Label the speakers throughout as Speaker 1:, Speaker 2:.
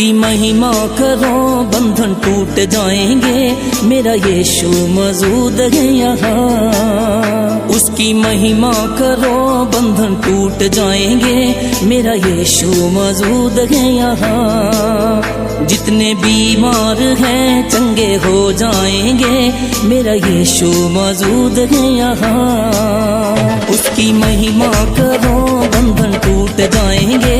Speaker 1: उसकी महिमा करो बंधन टूट जाएंगे, मेरा यीशु मौजूद है यहाँ। उसकी महिमा करो बंधन टूट जाएंगे, मेरा यीशु मौजूद है यहाँ। जितने बीमार हैं चंगे हो जाएंगे, मेरा यीशु मौजूद है यहाँ। उसकी महिमा करो बंधन टूट जाएंगे,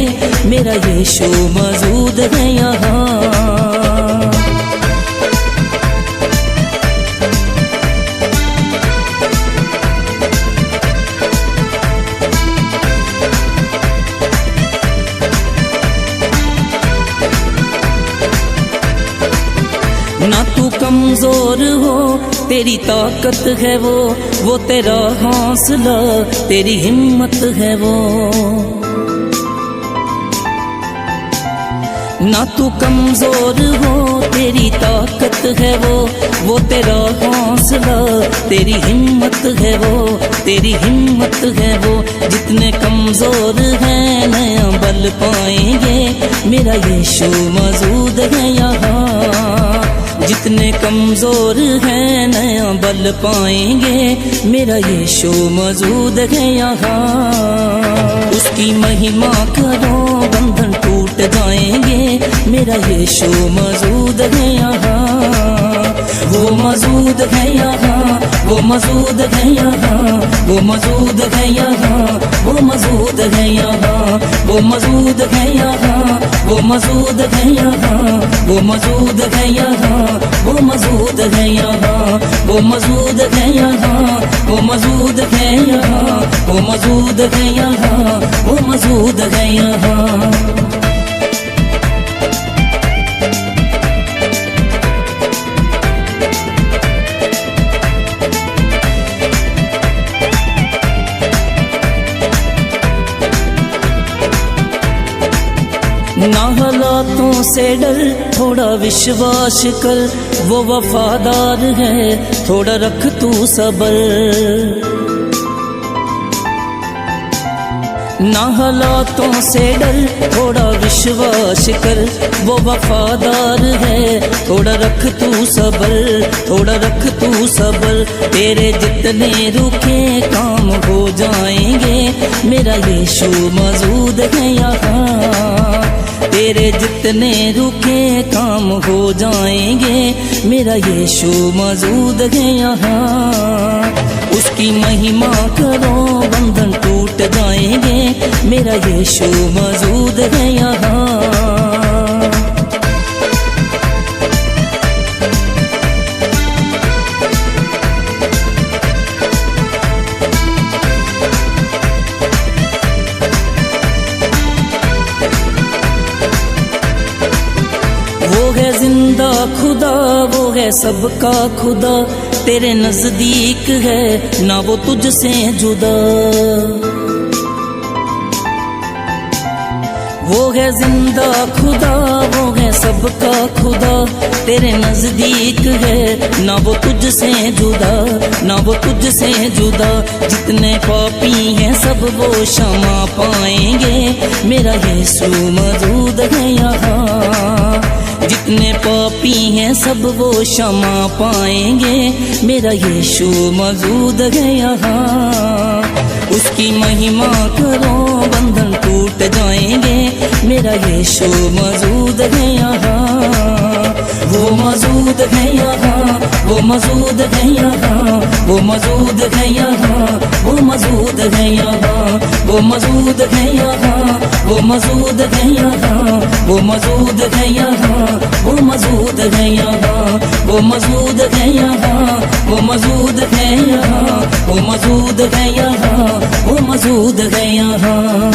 Speaker 1: मेरा यीशु मौजूद है यहाँ। ना तू कमजोर हो, तेरी ताकत है वो तेरा हौसला, तेरी हिम्मत है वो। ना तू कमजोर हो, तेरी ताकत है वो तेरा हौसला, तेरी हिम्मत है वो, तेरी हिम्मत है वो। जितने कमजोर हैं नया बल पाएंगे, मेरा यीशु मौजूद है यहाँ। जितने कमजोर हैं नया बल पाएंगे, मेरा यीशु मौजूद है यहाँ। उसकी महिमा करो बंधन टूट जाएंगे, मेरा यीशु मौजूद है यहाँ। वो मौजूद है यहाँ, वो मौजूद है यहाँ, वो मौजूद है यहाँ, वो मौजूद है यहाँ, वो मौजूद है यहाँ, वो मौजूद है यहाँ, वो मौजूद है यहाँ, वो मौजूद है यहाँ, वो मौजूद है यहाँ, वो मौजूद है यहाँ, वो मौजूद है यहाँ, वो मौजूद है यहाँ। ना हालातों से डर, थोड़ा विश्वास कर, वो वफादार है, थोड़ा रख तू सबर। ना हालातों से डर, थोड़ा विश्वास कर, वो वफादार है, थोड़ा रख तू सबर, थोड़ा रख तू सबर। तेरे जितने रुके काम हो जाएंगे, मेरा यीशु मौजूद है यहाँ। तेरे जितने रुके काम हो जाएंगे, मेरा यीशु मौजूद है यहाँ। उसकी महिमा करो बंधन टूट जाएंगे, मेरा यीशु मौजूद है यहाँ। वो है जिंदा खुदा, वो है सबका खुदा, तेरे नजदीक है ना वो तुझसे जुदा। वो है जिंदा खुदा, वो है सबका खुदा, तेरे नजदीक है ना वो तुझसे जुदा, ना वो तुझसे जुदा। जितने पापी हैं सब वो क्षमा पाएंगे, मेरा यीशु मौजूद है यहाँ। जितने पापी हैं सब वो क्षमा पाएंगे, मेरा यीशु मौजूद है यहाँ। उसकी महिमा करो बंधन टूट जाएंगे, मेरा यीशु मौजूद है यहाँ। वो मौजूद है यहाँ, वो मौजूद है यहाँ, वो मौजूद है यहाँ, वो मौजूद है यहाँ, वो मौजूद है यहाँ, वो मौजूद है यहाँ, वो मौजूद है यहाँ, वो मौजूद है यहाँ, वो मौजूद है यहाँ, वो मौजूद है यहाँ, वो मौजूद है यहाँ, वो मौजूद है यहाँ।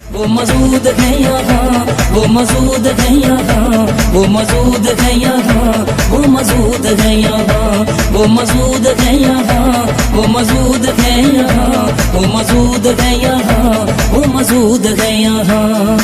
Speaker 1: वो मौजूद है यहाँ, वो मौजूद है यहाँ, वो मौजूद है यहाँ, वो मौजूद है यहाँ, वो मौजूद है यहाँ, वो मौजूद है यहाँ, वो मौजूद है यहाँ, वो मौजूद है यहाँ।